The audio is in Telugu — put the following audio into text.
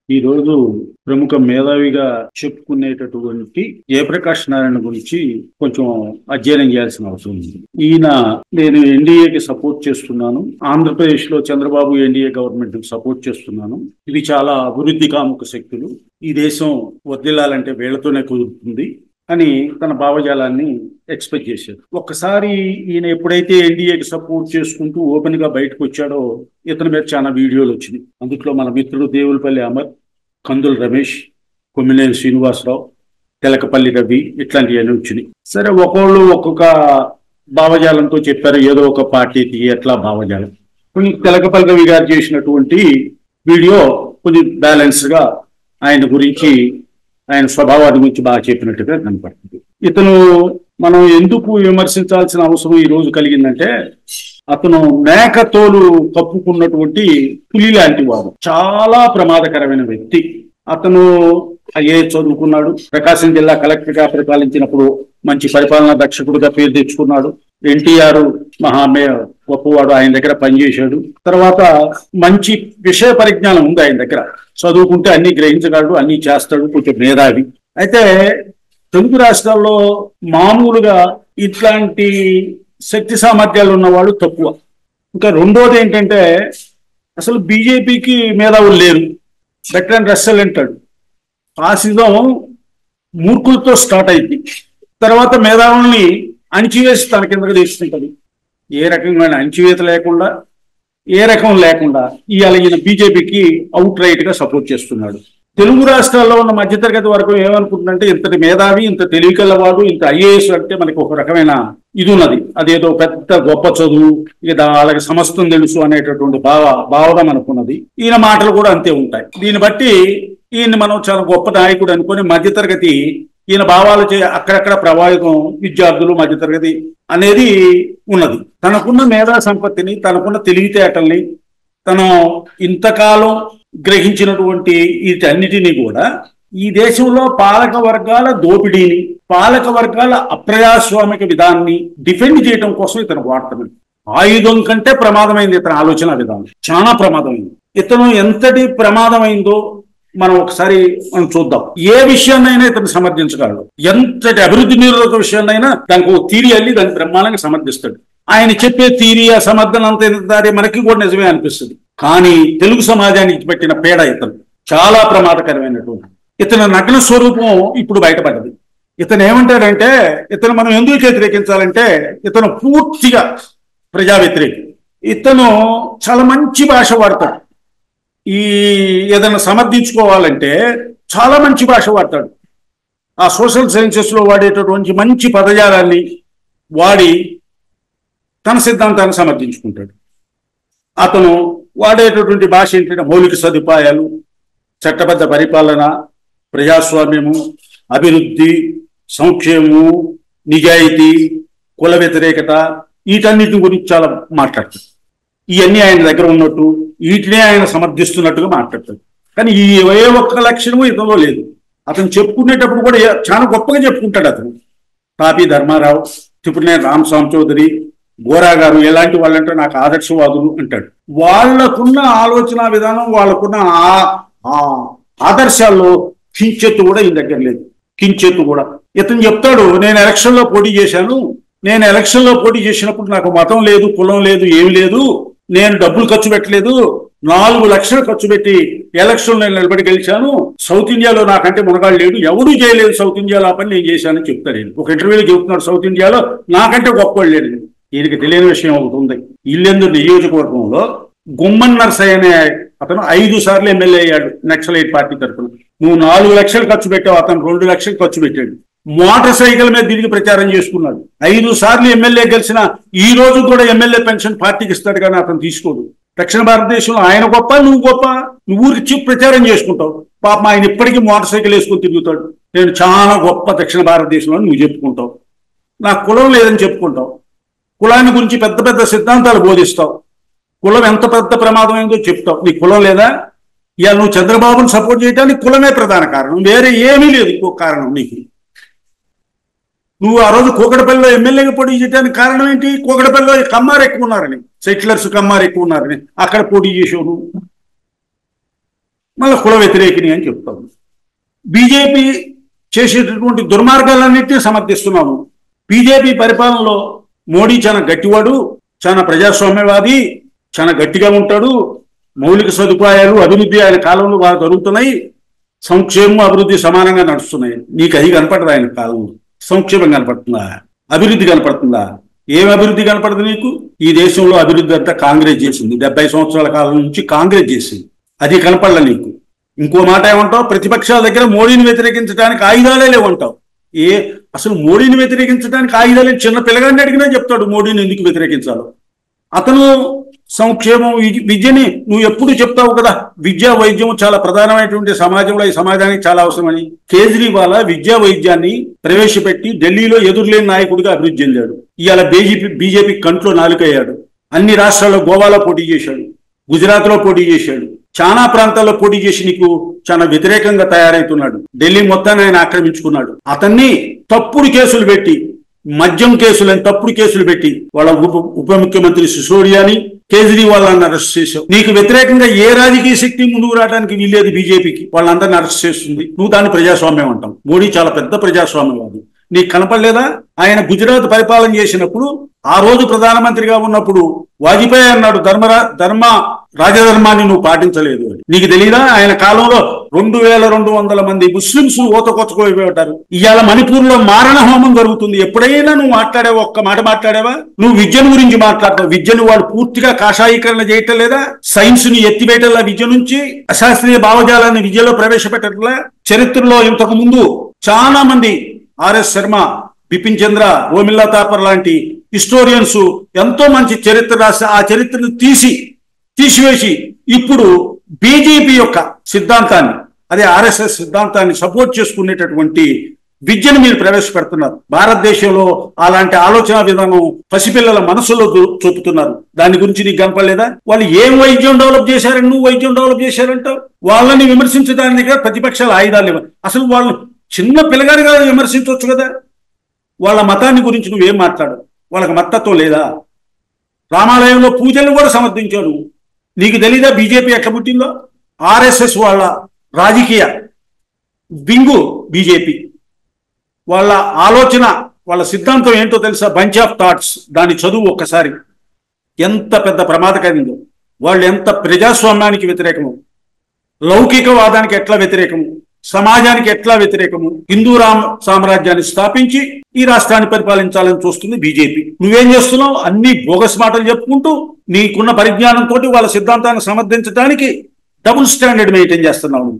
ఈ రోజు ప్రముఖ మేధావిగా చెప్పుకునేటటువంటి జయప్రకాష్ నారాయణ గురించి కొంచెం అధ్యయనం చేయాల్సిన అవసరం ఉంది. నేను ఎన్డీఏకి సపోర్ట్ చేస్తున్నాను. ఆంధ్రప్రదేశ్ లో చంద్రబాబు ఎన్డీఏ గవర్నమెంట్ కి సపోర్ట్ చేస్తున్నాను. ఇవి చాలా అభివృద్ధి కాముక శక్తులు. ఈ దేశం వర్ధిల్లాలంటే వీళ్లతోనే కుదురుతుంది అని తన భావజాలాన్ని ఎక్స్పెక్ట్ చేశారు. ఒక్కసారి ఈయన ఎప్పుడైతే ఎన్డీఏకి సపోర్ట్ చేసుకుంటూ ఓపెన్ గా బయటకు వచ్చాడో ఇతని మీద చాలా వీడియోలు వచ్చినాయి. అందుట్లో మన మిత్రుడు దేవులపల్లి అమర్, కందుల రమేష్, కొమ్మినేని శ్రీనివాసరావు, తెలకపల్లి రవి ఇట్లాంటివన్నీ వచ్చినాయి. సరే, ఒక్కొళ్ళు ఒక్కొక్క భావజాలంతో చెప్పారు. ఏదో ఒక పార్టీకి ఎట్లా భావజాలం. కొంచెం తెలకపల్లి రవి గారు చేసినటువంటి వీడియో కొంచెం బ్యాలెన్స్ గా ఆయన గురించి, ఆయన స్వభావాన్ని గురించి బాగా చెప్పినట్టుగా కనపడుతుంది. ఇతను మనం ఎందుకు విమర్శించాల్సిన అవసరం ఈ రోజు కలిగిందంటే, అతను మేకతోలు కప్పుకున్నటువంటి పులి లాంటి వాడు. చాలా ప్రమాదకరమైన వ్యక్తి. అతను ఐఏఎస్ చదువుకున్నాడు. ప్రకాశం జిల్లా కలెక్టర్ గా పరిపాలించినప్పుడు మంచి పరిపాలనా దక్షకుడుగా పేరు తెచ్చుకున్నాడు. ఎన్టీఆర్ గొప్పవాడు, ఆయన దగ్గర పనిచేశాడు. తర్వాత మంచి విషయ పరిజ్ఞానం ఉంది ఆయన దగ్గర. చదువుకుంటే అన్ని గ్రహించగలడు, అన్ని చేస్తాడు, కొంచెం మేధావి. అయితే తెలుగు రాష్ట్రాల్లో మామూలుగా ఇట్లాంటి శక్తి సామర్థ్యాలు ఉన్నవాళ్ళు తక్కువ. ఇంకా రెండోది ఏంటంటే, అసలు బీజేపీకి మేధావులు లేరు. బెట్రన్ రస్సెల్ అంటాడు, ఫాసిజం మూర్ఖులతో స్టార్ట్ అయింది, తర్వాత మేధావుల్ని అణిచివేసి తన కిందకు తీసుకుంటుంది. ఏ రకమైన అణిచివేత లేకుండా, ఏ రకం లేకుండా ఇవాళ ఈయన బీజేపీకి అవుట్ రైట్ గా సపోర్ట్ చేస్తున్నాడు. తెలుగు రాష్ట్రాల్లో ఉన్న మధ్యతరగతి వరకు ఏమనుకుంటుందంటే, ఇంతటి మేధావి, ఇంత తెలివికల్లవాడు, ఇంత ఐఏఎస్ అంటే మనకి ఒక రకమైన ఇది ఉన్నది. అదేదో పెద్ద గొప్ప చదువు, ఇక వాళ్ళకి సమస్తం తెలుసు అనేటటువంటి భావన మనకున్నది. ఈయన మాటలు కూడా అంతే ఉంటాయి. దీన్ని బట్టి ఈయన్ని మనం చాలా గొప్ప నాయకుడు అనుకుని మధ్యతరగతి ఈయన భావాలు అక్కడక్కడ ప్రభావితం, విద్యార్థులు, మధ్యతరగతి అనేది ఉన్నది. తనకున్న మేధా సంపత్తిని, తనకున్న తెలివితేటల్ని, తను ఇంతకాలం గ్రహించినటువంటి వీటన్నిటినీ కూడా ఈ దేశంలో పాలక వర్గాల దోపిడీని, పాలక వర్గాల అప్రజాస్వామిక విధానాన్ని డిఫెండ్ చేయడం కోసం ఇతను వాడుతున్నాడు. ఆయుధం కంటే ప్రమాదమైంది ఇతని ఆలోచన విధానం, చాలా ప్రమాదమైంది. ఇతను ఎంతటి ప్రమాదమైందో మనం ఒకసారి చూద్దాం. ఏ విషయాన్నైనా ఇతను సమర్థించగలడు. ఎంతటి అభివృద్ధి నిరోధక విషయాన్నైనా దానికి ఒక థీరీ అల్లి దాన్ని బ్రహ్మాండంగా సమర్థిస్తాడు. ఆయన చెప్పే థీరీ, ఆ సమర్థన అంత మనకి కూడా నిజమే అనిపిస్తుంది. కానీ తెలుగు సమాజానికి పెట్టిన పేడ ఇతను చాలా ప్రమాదకరమైనటువంటి. ఇతని నగ్న స్వరూపం ఇప్పుడు బయటపడ్డది. ఇతను ఏమంటాడంటే, ఇతను మనం ఎందుకు వ్యతిరేకించాలంటే, ఇతను పూర్తిగా ప్రజా వ్యతిరేకి. ఇతను చాలా మంచి భాష వాడతాడు. ఈ ఏదైనా సమర్థించుకోవాలంటే చాలా మంచి భాష వాడతాడు. ఆ సోషల్ సైన్సెస్ లో వాడేటటువంటి మంచి పదజాలాన్ని వాడి తన సిద్ధాంతాన్ని సమర్థించుకుంటాడు. అతను వాడేటటువంటి భాష ఏంటంటే, మౌలిక సదుపాయాలు, చట్టబద్ధ పరిపాలన, ప్రజాస్వామ్యము, అభివృద్ధి, సంక్షేమము, నిజాయితీ, కుల వ్యతిరేకత, వీటన్నిటి గురించి చాలా మాట్లాడతాడు. ఇవన్నీ ఆయన దగ్గర ఉన్నట్టు, వీటినే ఆయన సమర్థిస్తున్నట్టుగా మాట్లాడతాడు. కానీ ఈ ఏ ఒక్క లక్షణము ఇతనిలో లేదు. అతను చెప్పుకునేటప్పుడు కూడా చాలా గొప్పగా చెప్పుకుంటాడు. అతను తాపీ ధర్మారావు, త్రిపురనేని రామస్వామి చౌదరి, గోరా గారు ఎలాంటి వాళ్ళంటే నాకు ఆదర్శవాదులు అంటాడు. వాళ్ళకున్న ఆలోచన విధానం, వాళ్ళకున్న ఆదర్శాల్లో కించెత్తు కూడా ఈ దగ్గర లేదు. కించెత్తు కూడా. ఇతను చెప్తాడు, నేను ఎలక్షన్లో పోటీ చేశాను, నేను ఎలక్షన్లో పోటీ చేసినప్పుడు నాకు మతం లేదు, కులం లేదు, ఏమి లేదు, నేను డబ్బులు ఖర్చు పెట్టలేదు, 4 లక్షలు ఖర్చు పెట్టి ఎలక్షన్ నేను నిలబడి గెలిచాను, సౌత్ ఇండియాలో నాకంటే మునగాడు లేడు, ఎవడూ చేయలేదు సౌత్ ఇండియాలో ఆ పని నేను చేశానని చెప్తాడు. ఒక ఇంటర్వ్యూలో చెబుతున్నాడు, సౌత్ ఇండియాలో నాకంటే గొప్పవాడు లేడు. ఈయనకి తెలియని విషయం ఒకటి ఉంది. ఇల్లెందు నియోజకవర్గంలో గుమ్మన్ నర్సయ్య అనే అతను 5 సార్లు ఎమ్మెల్యే అయ్యాడు నక్సలైట్ పార్టీ తరఫున. నువ్వు 4 లక్షలు ఖర్చు పెట్టావు, అతను 2 లక్షలు ఖర్చు పెట్టాడు. మోటార్ సైకిల్ మీద తిరిగి ప్రచారం చేసుకున్నాడు. 5 సార్లు ఎమ్మెల్యే గెలిచిన ఈ రోజు కూడా ఎమ్మెల్యే పెన్షన్ పార్టీకి ఇస్తాడు, కానీ అతను తీసుకోడు. దక్షిణ భారతదేశంలో ఆయన గొప్ప, నువ్వు గొప్ప, నువ్వు ఊరికి ప్రచారం చేసుకుంటావు. పాపం ఆయన ఇప్పటికీ మోటార్ సైకిల్ వేసుకొని తిరుగుతాడు. నేను చాలా గొప్ప దక్షిణ భారతదేశంలో నువ్వు చెప్పుకుంటావు. నాకు కులం లేదని చెప్పుకుంటావు. కులాన్ని గురించి పెద్ద పెద్ద సిద్ధాంతాలు బోధిస్తావు. కులం ఎంత పెద్ద ప్రమాదమైందో చెప్తావు. నీ కులం లేదా? ఇవాళ నువ్వు చంద్రబాబును సపోర్ట్ చేయడానికి కులమే ప్రధాన కారణం, వేరే ఏమీ లేదు. ఇంకో కారణం నీకు, నువ్వు ఆ రోజు కూకటపల్లిలో ఎమ్మెల్యేగా పోటీ చేయడానికి కారణం ఏంటి? కూకటపల్లిలో కమ్మారు ఎక్కువ ఉన్నారని, సెటిలర్స్ కమ్మారు ఎక్కువ ఉన్నారని అక్కడ పోటీ చేసావు. మళ్ళీ కుల వ్యతిరేకిని అని చెప్తాము. బీజేపీ చేసేటటువంటి దుర్మార్గాలన్నింటినీ సమర్థిస్తున్నాము. బీజేపీ పరిపాలనలో మోడీ చాలా గట్టివాడు, చాలా ప్రజాస్వామ్యవాది, చాలా గట్టిగా ఉంటాడు, మౌలిక సదుపాయాలు అభివృద్ధి ఆయన కాలంలో బాగా జరుగుతున్నాయి, సంక్షేమం అభివృద్ధి సమానంగా నడుస్తున్నాయి. నీకు అది కనపడదు ఆయన కాలంలో. సంక్షేమం కనపడుతుందా? అభివృద్ధి కనపడుతుందా? ఏం అభివృద్ధి కనపడదు నీకు? ఈ దేశంలో అభివృద్ధి అంతా కాంగ్రెస్ చేసింది. 70 సంవత్సరాల కాలం నుంచి కాంగ్రెస్ చేసింది. అది కనపడలే నీకు. ఇంకో మాట ఏమంటావు? ప్రతిపక్షాల దగ్గర మోడీని వ్యతిరేకించడానికి ఆయుధాలే లేవంటావు. అసలు మోడీని వ్యతిరేకించడానికి ఆయుధాలే? చిన్న పిల్లగాడిని అడిగినా చెప్తాడు మోడీని ఎందుకు వ్యతిరేకించాలో. అతను సంక్షేమం విద్యని నువ్వు ఎప్పుడు చెప్తావు కదా, విద్యా వైద్యం చాలా ప్రధానమైనటువంటి సమాజంలో ఈ సమాజానికి చాలా అవసరమని. కేజ్రీవాల్ విద్యా వైద్యాన్ని ప్రవేశపెట్టి ఢిల్లీలో ఎదురులేని నాయకుడిగా అభివృద్ధి చెందాడు. ఇవాళ బీజేపీ కంట్లో నాలుకయ్యాడు. అన్ని రాష్ట్రాల్లో గోవాలో పోటీ చేశాడు, గుజరాత్ లో పోటీ చేశాడు, చాలా ప్రాంతాల్లో పోటీ చేసి నీకు చాలా వ్యతిరేకంగా తయారవుతున్నాడు. ఢిల్లీ మొత్తాన్ని ఆయన ఆక్రమించుకున్నాడు. అతన్ని తప్పుడు కేసులు పెట్టి, మద్యం కేసులని తప్పుడు కేసులు పెట్టి వాళ్ళ ఉప ముఖ్యమంత్రి సిసోడియాని, కేజ్రీవాల్ అరెస్ట్ చేశావు. నీకు వ్యతిరేకంగా ఏ రాజకీయ శక్తి ముందుకు రావడానికి వీల్లేదు. బీజేపీకి వాళ్ళందరినీ అరెస్ట్ చేస్తుంది. నువ్వు దాన్ని ప్రజాస్వామ్యం అంటావు. మోడీ చాలా పెద్ద ప్రజాస్వామ్యవాది. నీకు కనపడలేదా? ఆయన గుజరాత్ పరిపాలన చేసినప్పుడు, ఆ రోజు ప్రధానమంత్రిగా ఉన్నప్పుడు వాజ్పేయి అన్నాడు రాజధర్మాన్ని నువ్వు పాటించలేదు అని. నీకు తెలియదా? ఆయన కాలంలో 2200 మంది ముస్లింస్ ఓతకొచ్చుకోబోతారు. ఇవాళ మణిపూర్ లో మారణ హోమం జరుగుతుంది. ఎప్పుడైనా నువ్వు మాట్లాడావా? ఒక్క మాట మాట్లాడావా? నువ్వు విద్యను గురించి మాట్లాడతావు. విద్యను వాడు పూర్తిగా కాషాయీకరణ చేయటం లేదా? సైన్స్ ని ఎత్తివేయటంలా, విద్య నుంచి అశాస్త్రీయ భావజాలాన్ని విద్యలో ప్రవేశపెట్టట్లా. చరిత్రలో ఇంతకు ముందు చాలా మంది ఆర్ఎస్ శర్మ, బిపిన్ చంద్ర, ఓమిల్లా తాపర్ లాంటి హిస్టోరియన్స్ ఎంతో మంచి చరిత్ర రాసి ఆ చరిత్రను తీసివేసి ఇప్పుడు బీజేపీ యొక్క సిద్ధాంతాన్ని, అదే ఆర్ఎస్ఎస్ సిద్ధాంతాన్ని సపోర్ట్ చేసుకునేటటువంటి విద్యను మీరు ప్రవేశపెడుతున్నారు. భారతదేశంలో అలాంటి ఆలోచన విధానం పసిపిల్లల మనసులో చూపుతున్నారు. దాని గురించి నీకు కనపడలేదా? వాళ్ళు ఏం వైద్యం డెవలప్ చేశారని నువ్వు వైద్యం డెవలప్ చేశారంటావు. వాళ్ళని విమర్శించడానికి ప్రతిపక్షాల ఆయుధాలు లేవు. అసలు వాళ్ళు చిన్న పిల్లగాడిగా విమర్శించవచ్చు కదా. వాళ్ళ మతాన్ని గురించి నువ్వేం మాట్లాడు? వాళ్ళకి మతత్వం లేదా? రామాలయంలో పూజలను కూడా సమర్థించాడు. నీకు తెలీదా బీజేపీ ఎట్లా పుట్టిందో? ఆర్ఎస్ఎస్ వాళ్ళ రాజకీయ వింగు బీజేపీ. వాళ్ళ ఆలోచన, వాళ్ళ సిద్ధాంతం ఏంటో తెలుసా? Bunch of thoughts. దాని చదువు ఒక్కసారి. ఎంత పెద్ద ప్రమాదకరందో. వాళ్ళు ఎంత ప్రజాస్వామ్యానికి వ్యతిరేకము, లౌకికవాదానికి ఎట్లా వ్యతిరేకము, సమాజానికి ఎట్లా వ్యతిరేకము. హిందూ సామ్రాజ్యాన్ని స్థాపించి ఈ రాష్ట్రాన్ని పరిపాలించాలని చూస్తుంది బీజేపీ. నువ్వేం చేస్తున్నావు? అన్ని బోగస్ మాటలు చెప్పుకుంటూ నీకున్న పరిజ్ఞానంతో వాళ్ళ సిద్ధాంతాన్ని సమర్థించడానికి డబుల్ స్టాండర్డ్ మెయింటైన్ చేస్తున్నావు.